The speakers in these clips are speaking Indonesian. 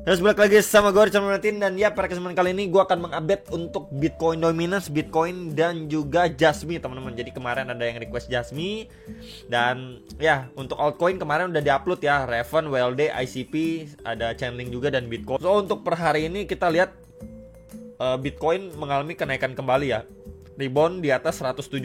Terus balik lagi sama gue Richard Martin. Dan ya pada kesempatan kali ini gue akan mengupdate untuk Bitcoin Dominance, Bitcoin dan juga Jasmy teman-teman. Jadi kemarin ada yang request Jasmy. Dan ya untuk altcoin kemarin udah diupload ya, Raven, WLD, ICP, ada Chainlink juga dan Bitcoin. So untuk per hari ini kita lihat Bitcoin mengalami kenaikan kembali ya, rebound di atas 107.000.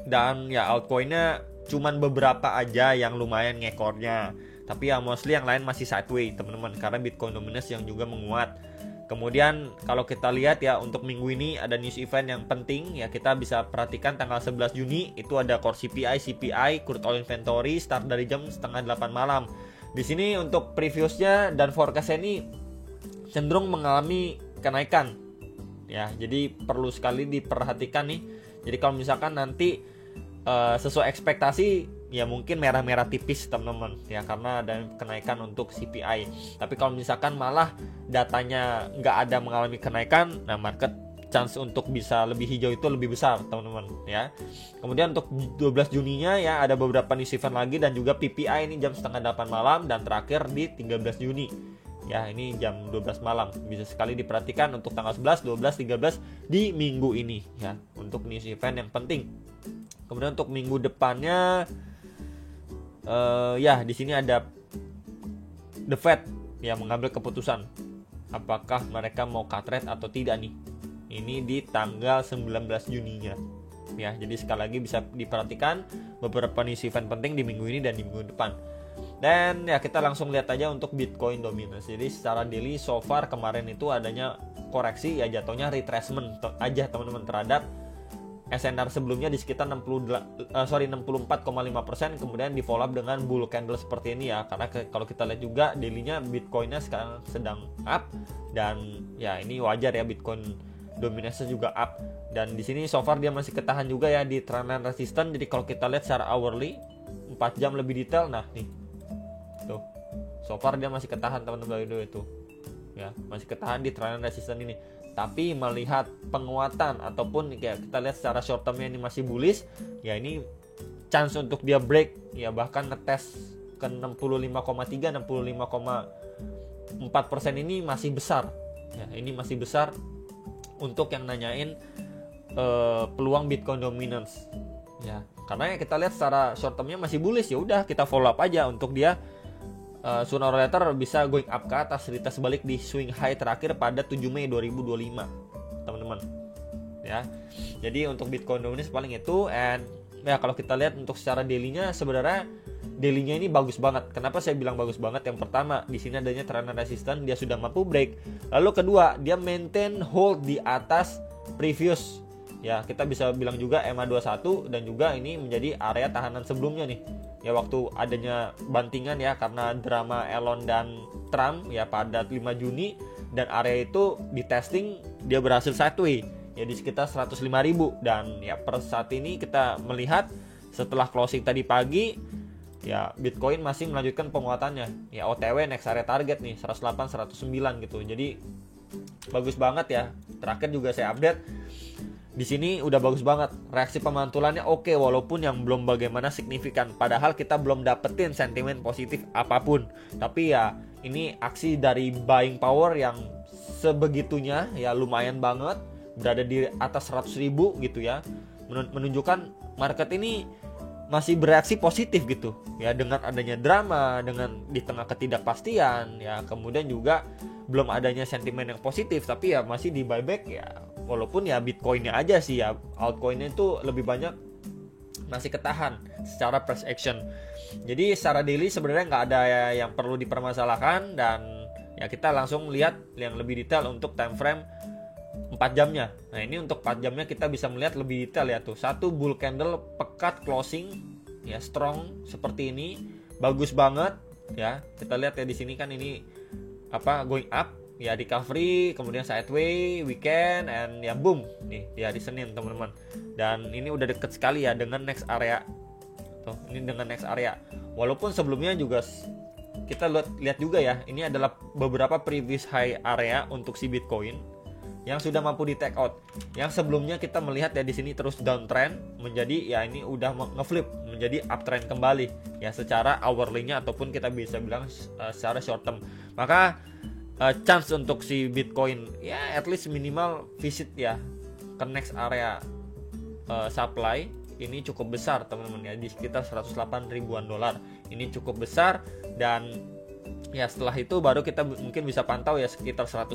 Dan ya altcoinnya cuman beberapa aja yang lumayan ngekornya, tapi ya mostly yang lain masih sideways teman-teman, karena Bitcoin Dominance yang juga menguat. Kemudian kalau kita lihat ya untuk minggu ini ada news event yang penting ya, kita bisa perhatikan tanggal 11 Juni itu ada core CPI, CPI, crude oil inventory start dari jam setengah 8 malam. Di sini untuk previousnya dan forecastnya ini cenderung mengalami kenaikan ya, jadi perlu sekali diperhatikan nih. Jadi kalau misalkan nanti sesuai ekspektasi ya mungkin merah-merah tipis teman-teman ya, karena ada kenaikan untuk CPI. Tapi kalau misalkan malah datanya nggak ada mengalami kenaikan, nah market chance untuk bisa lebih hijau itu lebih besar teman-teman ya. Kemudian untuk 12 Juninya ya ada beberapa news event lagi dan juga PPI ini jam setengah 8 malam, dan terakhir di 13 Juni ya, ini jam 12 malam. Bisa sekali diperhatikan untuk tanggal 11, 12, 13 di minggu ini ya, untuk news event yang penting. Kemudian untuk minggu depannya ya di sini ada The Fed yang mengambil keputusan apakah mereka mau cut rate atau tidak nih. Ini di tanggal 19 Juninya ya. Jadi sekali lagi bisa diperhatikan beberapa news event penting di minggu ini dan di minggu depan. Dan ya kita langsung lihat aja untuk Bitcoin Dominance. Jadi secara daily so far kemarin itu adanya koreksi ya, jatuhnya retracement aja teman-teman terhadap SNR sebelumnya di sekitar 64,5%, kemudian di follow up dengan bull candle seperti ini ya. Karena kalau kita lihat juga daily-nya Bitcoin-nya sekarang sedang up, dan ya ini wajar ya, Bitcoin Dominance juga up. Dan di sini so far dia masih ketahan juga ya di trendline resistance. Jadi kalau kita lihat secara hourly 4 jam lebih detail, nah nih tuh so far dia masih ketahan teman-teman itu ya, masih ketahan di trendline resistance ini. Tapi melihat penguatan ataupun ya kita lihat secara short termnya ini masih bullish ya, ini chance untuk dia break ya, bahkan ngetes ke 65,3 65,4% ini masih besar ya. Ini masih besar untuk yang nanyain peluang Bitcoin Dominance ya, karena ya kita lihat secara short termnya masih bullish, ya udah kita follow up aja untuk dia sooner or later bisa going up ke atas, retest balik di swing high terakhir pada 7 Mei 2025 teman-teman ya. Jadi untuk Bitcoin Dominance paling itu. And ya kalau kita lihat untuk secara daily-nya, sebenarnya daily-nya ini bagus banget. Kenapa saya bilang bagus banget? Yang pertama, di sini adanya trend resistance, dia sudah mampu break. Lalu kedua, dia maintain hold di atas previous ya, kita bisa bilang juga MA21, dan juga ini menjadi area tahanan sebelumnya nih ya, waktu adanya bantingan ya karena drama Elon dan Trump ya pada 5 Juni, dan area itu di testing dia berhasil sideways ya di sekitar 105.000. Dan ya per saat ini kita melihat setelah closing tadi pagi ya, Bitcoin masih melanjutkan penguatannya ya, OTW next area target nih 108 109 gitu. Jadi bagus banget ya. Terakhir juga saya update di sini udah bagus banget, reaksi pemantulannya oke, walaupun yang belum bagaimana signifikan, padahal kita belum dapetin sentimen positif apapun. Tapi ya ini aksi dari buying power yang sebegitunya ya, lumayan banget, berada di atas 100.000 gitu ya, menunjukkan market ini masih bereaksi positif gitu ya, dengan adanya drama, dengan di tengah ketidakpastian ya, kemudian juga belum adanya sentimen yang positif, tapi ya masih di buyback ya. Walaupun ya Bitcoinnya aja sih ya, altcoinnya itu lebih banyak masih ketahan secara price action. Jadi secara daily sebenarnya nggak ada yang perlu dipermasalahkan. Dan ya kita langsung lihat yang lebih detail untuk time frame 4 jamnya. Nah ini untuk 4 jamnya kita bisa melihat lebih detail ya, tuh satu bull candle pekat closing ya, strong seperti ini, bagus banget ya. Kita lihat ya di sini kan ini going up ya, recovery, kemudian sideways, weekend, and ya boom nih di hari Senin teman-teman. Dan ini udah deket sekali ya dengan next area. Tuh, ini dengan next area. Walaupun sebelumnya juga kita lihat juga ya, ini adalah beberapa previous high area untuk si Bitcoin yang sudah mampu di take out. Yang sebelumnya kita melihat ya di sini terus downtrend menjadi ya ini udah ngeflip menjadi uptrend kembali ya secara hourly-nya ataupun kita bisa bilang secara short term. Maka chance untuk si Bitcoin ya at least minimal visit ya ke next area supply ini cukup besar teman-teman ya, di sekitar 108 ribuan dolar. Ini cukup besar, dan ya setelah itu baru kita mungkin bisa pantau ya sekitar 110,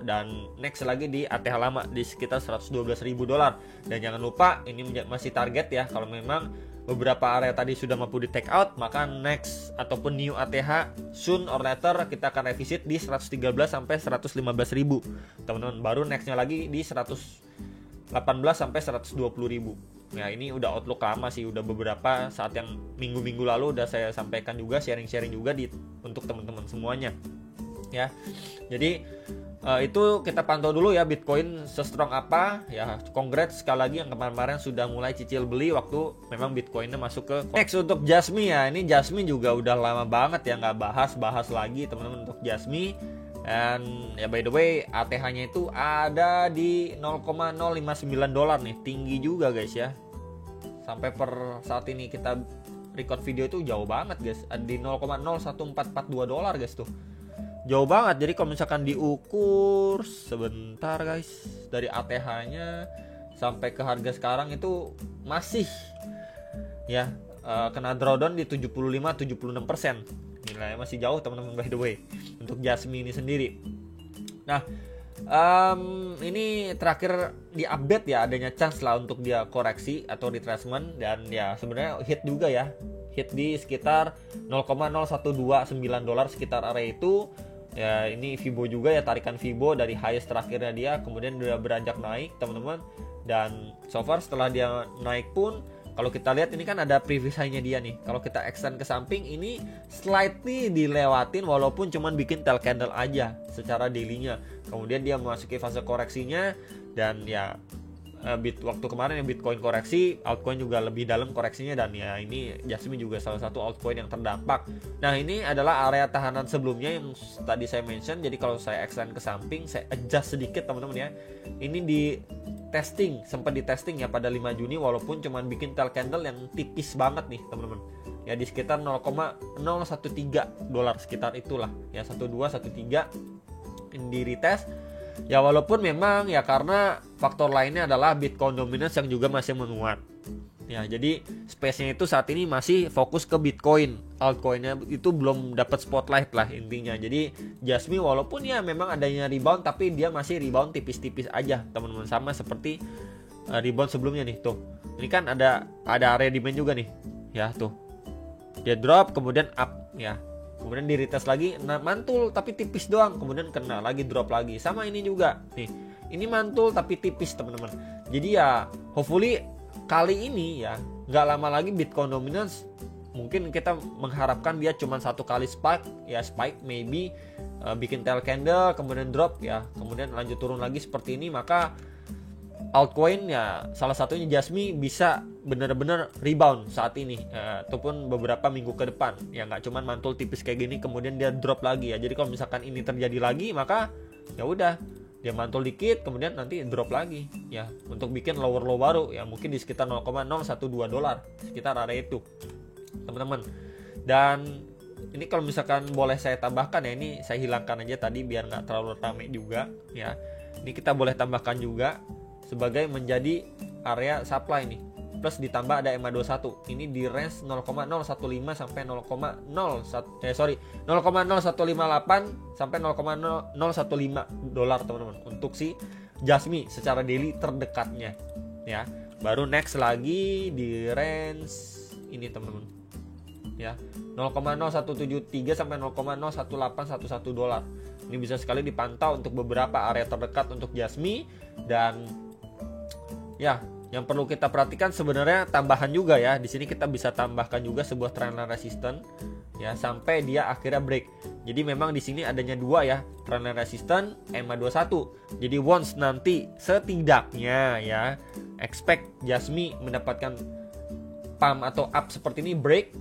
dan next lagi di ATH lama di sekitar 112 ribu dolar. Dan jangan lupa ini masih target ya, kalau memang beberapa area tadi sudah mampu di take out, maka next ataupun new ATH soon or later kita akan revisit di 113 sampai 115 ribu teman-teman. Baru nextnya lagi di 118 sampai 120 ribu. Ya ini udah outlook lama sih, udah beberapa saat yang minggu-minggu lalu udah saya sampaikan juga, sharing-sharing juga untuk teman-teman semuanya ya. Jadi itu kita pantau dulu ya Bitcoin se-strong apa ya. Congrats sekali lagi yang kemarin-kemarin sudah mulai cicil beli waktu memang Bitcoinnya masuk ke. Next untuk Jasmy ya, ini Jasmy juga udah lama banget ya nggak bahas lagi teman-teman untuk Jasmy. Dan ya by the way ATH-nya itu ada di 0,059 dolar nih, tinggi juga guys ya. Sampai per saat ini kita record video itu jauh banget guys, di 0,01442 dolar guys tuh. Jauh banget. Jadi kalau misalkan diukur sebentar guys, dari ATH-nya sampai ke harga sekarang itu masih ya kena drawdown di 75-76%. Nilainya masih jauh teman-teman by the way untuk Jasmy ini sendiri. Nah ini terakhir di update ya, adanya chance lah untuk dia koreksi atau retracement, dan ya sebenarnya hit juga ya, hit di sekitar 0,0129 dolar sekitar area itu ya. Ini Fibo juga ya, tarikan Fibo dari highest terakhirnya dia, kemudian udah beranjak naik teman-teman. Dan so far setelah dia naik pun, kalau kita lihat ini kan ada previous high-nya dia nih. Kalau kita extend ke samping ini slightly dilewatin walaupun cuman bikin tail candle aja secara daily-nya. Kemudian dia memasuki fase koreksinya, dan ya waktu kemarin yang Bitcoin koreksi, altcoin juga lebih dalam koreksinya, dan ya ini Jasmy juga salah satu altcoin yang terdampak. Nah ini adalah area tahanan sebelumnya yang tadi saya mention. Jadi kalau saya extend ke samping, saya adjust sedikit teman-teman ya. Ini di testing, sempat di testing ya pada 5 Juni walaupun cuman bikin tail candle yang tipis banget nih teman-teman. Ya di sekitar 0,013 dolar sekitar itulah. Ya 1213 di retest. Ya walaupun memang ya karena faktor lainnya adalah Bitcoin dominance yang juga masih menguat. Ya jadi space-nya itu saat ini masih fokus ke Bitcoin. Altcoin-nya itu belum dapat spotlight lah intinya. Jadi Jasmy walaupun ya memang adanya rebound, tapi dia masih rebound tipis-tipis aja teman-teman, sama seperti rebound sebelumnya nih tuh. Ini kan ada area demand juga nih. Ya tuh. Dia drop kemudian up ya. Kemudian di retest lagi, mantul tapi tipis doang, kemudian kena lagi, drop lagi. Sama ini juga nih, ini mantul tapi tipis teman-teman. Jadi ya hopefully kali ini ya nggak lama lagi Bitcoin dominance, mungkin kita mengharapkan dia cuma satu kali spike maybe bikin tail candle kemudian drop ya, kemudian lanjut turun lagi seperti ini. Maka altcoin ya salah satunya Jasmy bisa benar-benar rebound saat ini ataupun beberapa minggu ke depan ya, nggak cuman mantul tipis kayak gini kemudian dia drop lagi ya. Jadi kalau misalkan ini terjadi lagi, maka ya udah dia mantul dikit kemudian nanti drop lagi ya, untuk bikin lower low baru ya, mungkin di sekitar 0,012 dolar sekitar area itu teman-teman. Dan ini kalau misalkan boleh saya tambahkan ya, ini saya hilangkan aja tadi biar nggak terlalu rame juga ya. Ini kita boleh tambahkan juga sebagai menjadi area supply nih, plus ditambah ada EMA21 ini di range 0,015 sampai 0,015 sampai 0,015 dolar teman-teman untuk si Jasmy secara daily terdekatnya ya. Baru next lagi di range ini teman-teman ya, 0,0173 sampai 0,01811 dolar. Ini bisa sekali dipantau untuk beberapa area terdekat untuk Jasmy. Dan ya, yang perlu kita perhatikan sebenarnya tambahan juga ya. Di sini kita bisa tambahkan juga sebuah trendline resistance ya sampai dia akhirnya break. Jadi memang di sini adanya dua ya, trendline resistance EMA21. Jadi once nanti setidaknya ya expect Jasmy mendapatkan pump atau up seperti ini, break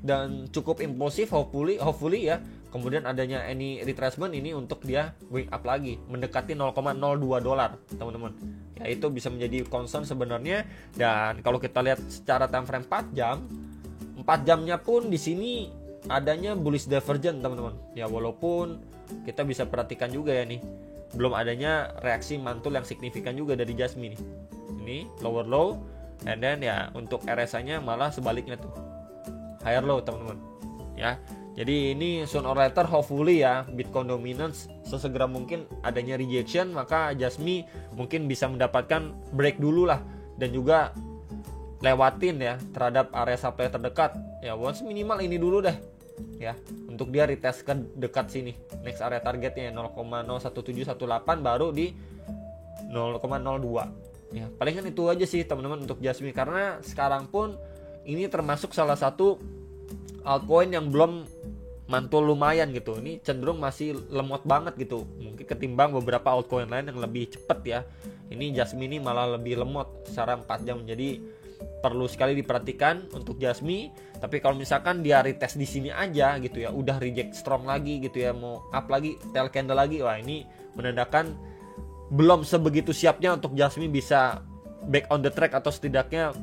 dan cukup impulsif, hopefully ya. Kemudian adanya any retracement ini untuk dia going up lagi mendekati 0,02 dolar, teman-teman. Ya itu bisa menjadi concern sebenarnya. Dan kalau kita lihat secara time frame 4 jamnya pun di sini adanya bullish divergence, teman-teman. Ya walaupun kita bisa perhatikan juga ya nih, belum adanya reaksi mantul yang signifikan juga dari Jasmine nih. Ini lower low. And then ya untuk RSI-nya malah sebaliknya tuh, higher low, teman-teman. Ya, jadi ini soon or later hopefully ya Bitcoin dominance sesegera mungkin adanya rejection, maka Jasmine mungkin bisa mendapatkan break dulu lah dan juga lewatin ya terhadap area supply terdekat. Ya once minimal ini dulu deh. Ya, untuk dia retest ke dekat sini. Next area targetnya 0,01718 baru di 0,02. Ya, palingan itu aja sih teman-teman untuk Jasmine, karena sekarang pun ini termasuk salah satu altcoin yang belum mantul lumayan gitu. Ini cenderung masih lemot banget gitu. Mungkin ketimbang beberapa altcoin lain yang lebih cepet ya. Ini Jasmine ini malah lebih lemot secara 4 jam. Jadi perlu sekali diperhatikan untuk Jasmine. Tapi kalau misalkan dia retest di sini aja gitu ya, udah reject strong lagi gitu ya, mau up lagi, tail candle lagi, wah ini menandakan belum sebegitu siapnya untuk Jasmine bisa back on the track atau setidaknya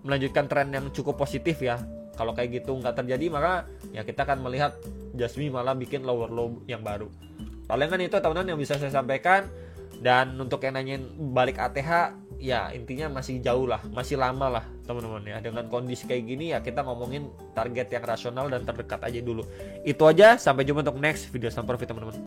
melanjutkan tren yang cukup positif ya. Kalau kayak gitu nggak terjadi, maka ya kita akan melihat Jasmine malah bikin lower low yang baru. Palingan itu teman-teman yang bisa saya sampaikan. Dan untuk yang nanyain balik ATH, ya intinya masih jauh lah, masih lama lah teman-teman ya. Dengan kondisi kayak gini ya kita ngomongin target yang rasional dan terdekat aja dulu. Itu aja, sampai jumpa untuk next video. Sampai profit teman-teman.